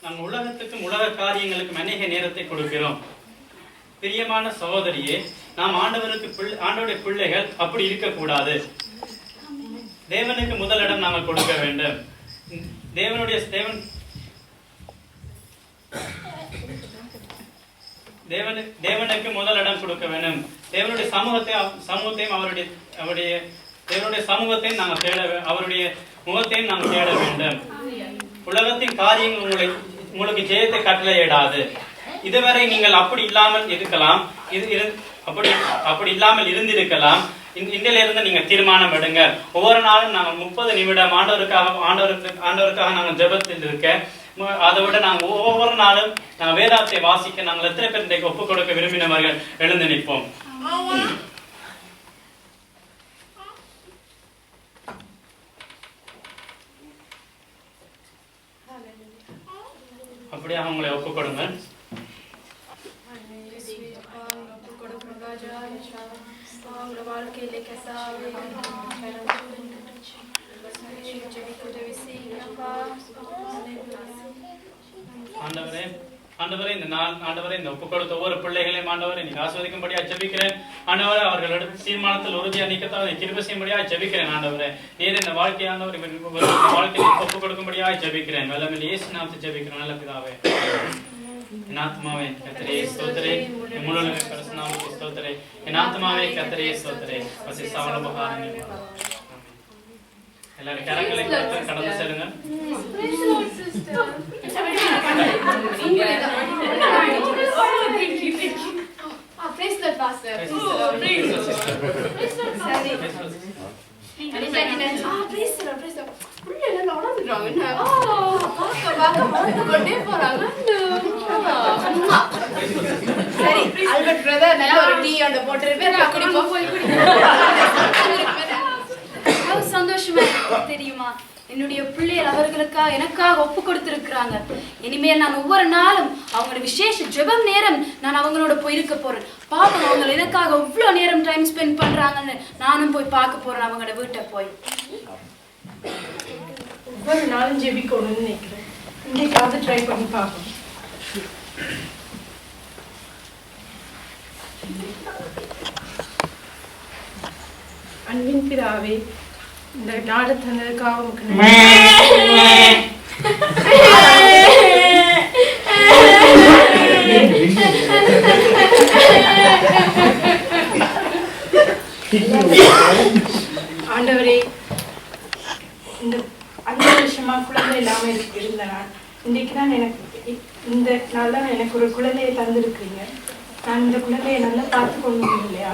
நம் உலகத்துக்கும் உலக காரியங்களுக்கும் அநேக நேரத்தை கொடுக்கிறோம். பிரியமான சகோதரியே, நாம் ஆண்டவருடைய பிள்ளைகள் அப்படி இருக்கக்கூடாது. தேவனுக்கு முதலிடம் நாங்கள் கொடுக்க வேண்டும். தேவனுக்கு முதலிடம் கொடுக்க வேண்டும். தேவனுடைய சமூகத்தையும் தேவனுடைய சமூகத்தையும் நாங்கள் அவருடைய முகத்தையும் நாங்கள் தேட வேண்டும். உலகத்தின் காரியங்கள் உங்களுக்கு ஜெயத்தை கட்டளையிடாது. இதுவரை நீங்கள் அப்படி இல்லாமல் இருக்கலாம், அப்படி இல்லாமல் இருந்திருக்கலாம். இன்றிலிருந்து நீங்க தீர்மானம் எடுங்க. ஒவ்வொரு நாளும் நாங்கள் 30 நிமிடம் ஆண்டவருக்காக நாங்கள் ஜெபத்தில் இருக்க, அதை விட நாங்கள் ஒவ்வொரு நாளும் நாங்கள் வேதாத்தை வாசிக்க நாங்கள் எத்தனை பேர் இன்றைக்கு ஒப்புக் கொடுக்க விரும்பினவர்கள் எழுந்து நிற்போம். அப்படியே அவங்களை ஒப்புக் கொடுங்க. ஆண்டவரே, இந்த ஒப்புக் கொடுத்த ஒவ்வொரு பிள்ளைகளையும் ஆண்டவரை நீங்க ஆஸ்வதிக்கும்படியா ஜெபிக்கிறேன். ஆண்டவரே, அவர்கள் எடுத்த தீர்மானத்தில் உறுதியா நிற்கத்தான் கிருபை செய்யும்படியா ஜெபிக்கிறேன். ஆண்டவரே, நீர் இந்த வாழ்க்கையானவர் வாழ்க்கையை ஒப்புக் கொடுக்கும்படியா ஜெபிக்கிறேன். வல்லமையில் இயேசு நாமத்தில் ஜெபிக்கிறேன் நல்ல பிதாவே. என் ஆத்மாவே கர்த்தரே ஸ்தோத்திரே, முழு பரிசுத்தநாமத்துக்கு ஸ்தோத்திரே. என் ஆத்மாவே கர்த்தரே ஸ்தோத்திரே. எல்லாரும் கரங்களை கடந்து செல்லுங்க. சந்தோஷமா தெரியுமா? என்னுடைய பிள்ளைகள் அவர்களுக்காக எனக்காக ஒப்பு கொடுத்திருக்கிறாங்க. இனிமேல் நான் ஒவ்வொரு நாளும் அவங்களோட விசேஷ ஜெபம் நேரம் நான் அவங்களோட போயிருக்க போறேன். பாப்போம் அவங்க எனக்காக எவ்வளவு நேரம் டைம் ஸ்பெண்ட் பண்றாங்கன்னு நானும் போய் பார்க்க போறேன் அவங்களோட வீட்டை போய். ஒவ்வொரு நாளும் ஜெபிக்கணும்னு நினைக்கிறேன். இன்னைக்காவது ட்ரை பண்ணி பார்ப்போம். அன்பின் பிதாவே, இந்த நாடு தந்ததுக்காக ஆண்டவரே, இந்த 5 வருஷமா குழந்தை இல்லாம இருந்த நான் இன்னைக்கு தான் இந்த நாள் தான் எனக்கு ஒரு குழந்தையை தந்திருக்கிறீங்க. நான் இந்த குழந்தையை நல்லா பார்த்து கொண்டு இல்லையா,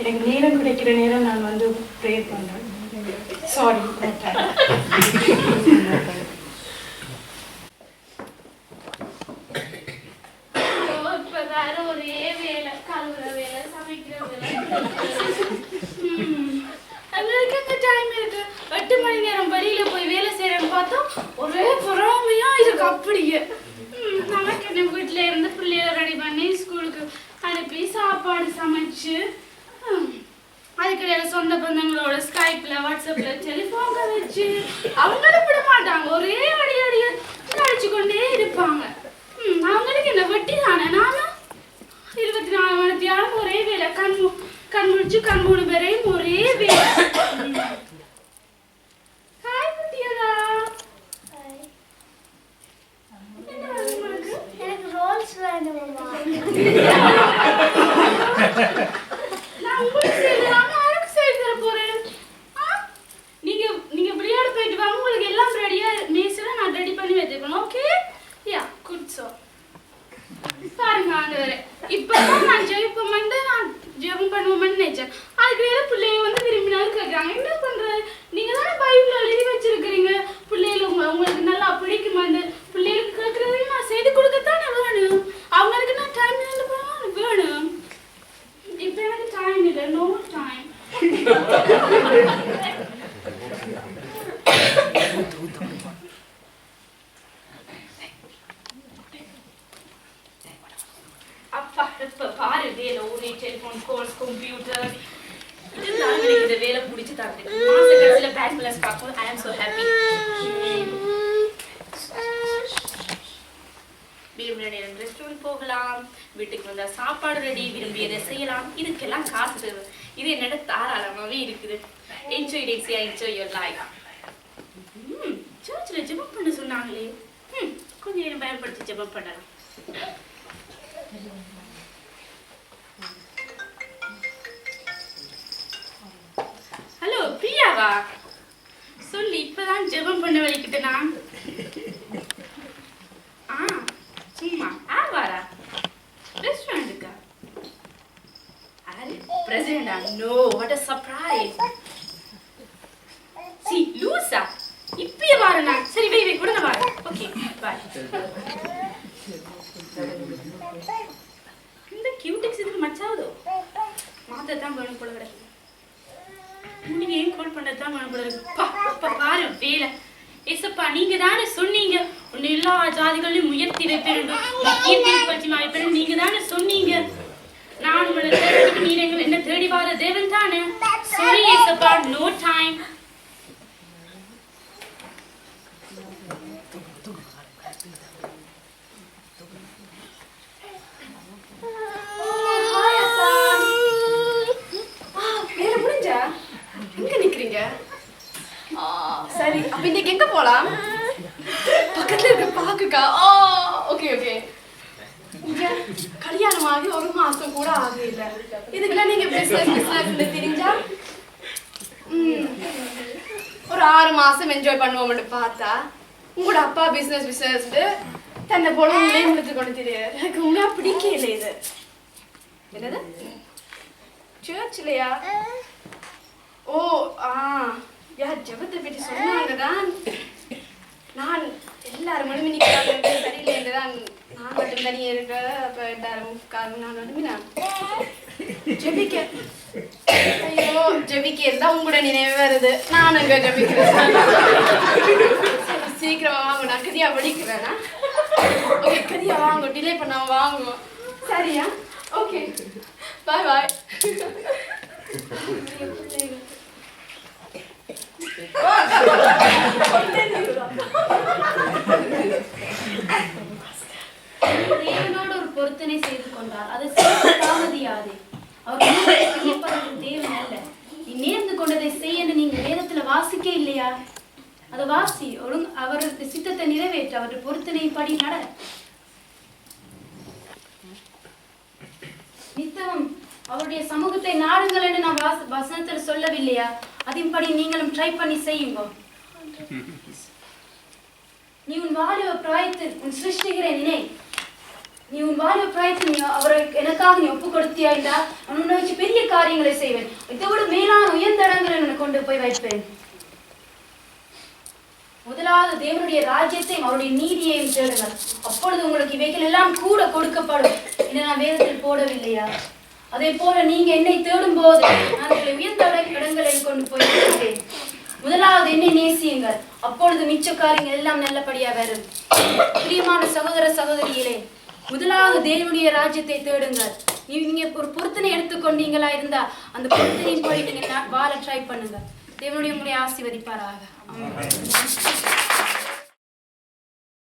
எனக்கு நேரம் கிடைக்கிற நேரம் நான் வந்து ப்ரேயர் பண்றேன். சாரி. ஒரே வேலை, கழுவுற வேலை, சமைக்கிற வேலை. டைம் இருக்கு, 8 மணி நேரம் வெளியில போய் வேலை செய்யறேன்னு பார்த்தா ஒரே பொறாமையா இருக்கு. அப்படியே நமக்கு என்ன வீட்டுல இருந்து பிள்ளைகளை ரெடி பண்ணி ஸ்கூலுக்கு அனுப்பி சாப்பாடு சமைச்சு அதுக்கிடையில சொந்த பந்தங்களோட ஸ்கைப்ல வாட்ஸ்அப்ல டெலிஃபோன் கதைச்சு அவங்களும் விட மாட்டாங்க. ஒரே அடிய அடிச்சு கொண்டே இருப்பாங்க. அவங்களுக்கு என்ன வெட்டி தானே. நானும் 24 மணி நேரம் ஒரே வேலை, கண் முடிச்சு கண் மூணு பேரையும் ஒரே வேலை. ஹாய் குட்டியதா. எனக்கு ரோல்ஸ் வேணுமா? நான் உங்களுக்கு செய்யலாம், யாருக்கு செய்து தர போறேன்? நீங்க விளையாட போயிட்டு வாங்க, உங்களுக்கு எல்லாம் ரெடியா மேஸ்ல நான் ரெடி பண்ணி வச்சிருக்கேன். Okay yeah good. சோ பாருங்க ஆண்டவரே, இப்பதான் நான் ஜெபம் பண்ணுவோம்னு நினைச்சேன். அதுக்கு பிள்ளைங்க வந்து விரும்பினாலும் கேட்கறாங்க. என்ன பண்றது? நீங்க தானே பைபிள்ல எழுதி வச்சிருக்கிறீங்க பிள்ளைகள் உங்களுக்கு நல்லா பிடிக்குமான்னு. பிள்ளைகளுக்கு கேட்கறதையும் நான் செய்து கொடுக்கத்தானே வேணும். அவங்களுக்கு நான் டைம் வேணும். இப்ப எனக்கு டைம் இல்லை, நோ டைம். அப்பா இப்ப பாரு வேலை, ஒரே டெலிபோன் கால்ஸ், கம்ப்யூட்டர் இதெல்லாம் எனக்கு இந்த வேலை பிடிச்சி தரது. மாச கடைசியில பேங்க் பேலன்ஸ் பார்க்கும்போது ஐ ஆம் சோ ஹாப்பி. போகலாம், வீட்டுக்கு வந்தா சாப்பாடு ரெடி, விரும்பியதை செய்யலாம். இதுக்கெல்லாம் காசு தேவை. இது என்னோட தாராளமாவே இருக்குது. என்ஜாய் டேசியா, என்ஜாய் யுவர் லைஃப். சர்ச்சில் ஜெபம் பண்ண சொன்னாங்களே, கொஞ்சம் நேரம் பயன்படுத்தி ஜெபம் பண்ணலாம். ஹலோ பிரியாவா? சொல்லி இப்பதான் ஜெபம் பண்ண வலிக்கிட்ட நான். சும்மா ஆவாரா? ரெஸ்டாரண்ட்டுக்கா? பிரசிடண்டா? No, what a surprise. சி லூசா, இப்பயே வாரேனா? சரி வை கூட நான் வரேன். Okay bye. இந்த கியூட்டிக்ஸ் இதுக்கு மச்சாவதோ மாத்ததான் வேணும் போல கிடக்கு. நீங்க ஏன் கால் பண்ணதான் வேணும் போல இருக்கு. பாரு வேலை. ஏசப்பா நீங்க தானே சொன்னீங்க உன்னை எல்லா ஜாதிகளையும் உயர்த்தி வைப்பேன், நீங்க தானே சொன்னீங்க. நான் உங்களை தேடி, நீங்க என்ன தேடி வர தேவன் தானே. சாரி ஏசப்பா, நோ டைம். சரி, அப்ப இன்னைக்கு எங்க போலாம்? பக்கத்துல இருக்க பாக்குக்கா. Okay okay. இங்க கல்யாணம் ஆகி 1 மாசம் கூட ஆகல. இதுக்கெல்லாம் நீங்க பிசினஸ் தெரிஞ்சா ஒரு 6 மாசம் என்ஜாய் பண்ணுவோம்னு பார்த்தா உங்களோட அப்பா பிசினஸ் தன்னை போல முடிச்சு கொண்டு தெரியாது. எனக்கு உண்மையா பிடிக்கல இது. என்னது சர்ச்லயா? ஓ யார் ஜெபத்தை பற்றி சொன்னாங்கதான். நான் எல்லாரும் மனுமி நிற்கிறாங்க சரியில்லை தான். நான் மட்டும் தனியே இருக்க. அப்போ எல்லாரும் நான் அனுப்பினேன் ஜெபிக்க. ஐயோ ஜெபிக்க இருந்தா உங்களோட நினைவு வருது. நான் அங்க ஜெபிக்கிறேன். சீக்கிரமா வாங்க, நான் கதியா படிக்கிறேன்னா. ஓகே கதியா வாங்க, டிலே பண்ணாம வாங்க. சரியா? ஓகே பாய் பாய். தேவனோடு ஒரு பொருத்தனை செய்து கொண்டார், அது தாமதியாதே. அவர் தேவன் அல்ல. நீ நேர்ந்து கொண்டதை செய்ய நீங்க வேதத்துல வாசிக்க இல்லையா? அதை வாசி. அவரது சித்தத்தை நிறைவேற்ற, அவருடைய பொருத்தனை படி நட. நித்தம் அவருடைய சமூகத்தை நாடுங்கள் என்று நான் வசனத்தில் சொல்லவில்லையா? அதன்படி நீங்களும் ட்ரை பண்ணி செய்யுங்க. நீ உன் வாலிப பிராயத்தில் உன் சிருஷ்டிகரை நினை. நீ உன் வாலிப பிராயத்தில் நீ அவரை எனக்காக நீ ஒப்பு கொடுத்தியா என்றால் நான் உன்னை வச்சு பெரிய காரியங்களை செய்வேன். இதோடு மேலான உயர்ந்த இடங்களை உன்னை கொண்டு போய் வைப்பேன். முதலாவது தேவனுடைய ராஜ்யத்தையும் அவருடைய நீதியையும் தேடுங்கள், அப்பொழுது உங்களுக்கு இவைகள் எல்லாம் கூட கொடுக்கப்படும் என்று நான் வேதத்தில் போடவில்லையா? அதே போல நீங்க என்னை தேடும் போது நான் உங்களை உயர்ந்த இடங்களில் கொண்டு போய் வைப்பேன். முதலாவது என்னை நேசியுங்கள், அப்பொழுது மிச்ச காரியங்கள் எல்லாம் நல்லபடியா வரும். பிரியமான சகோதர சகோதரிகளே, முதலாவது தேவனுடைய ராஜ்யத்தை தேடுங்கள். நீங்க ஒரு பொருத்தனை எடுத்துக்கொண்டீங்களா இருந்தா அந்த பொருத்தனையின் போய் நீங்க வாழ ட்ரை பண்ணுங்க. தேவனுடைய உங்களை ஆசீர்வதிப்பாராக.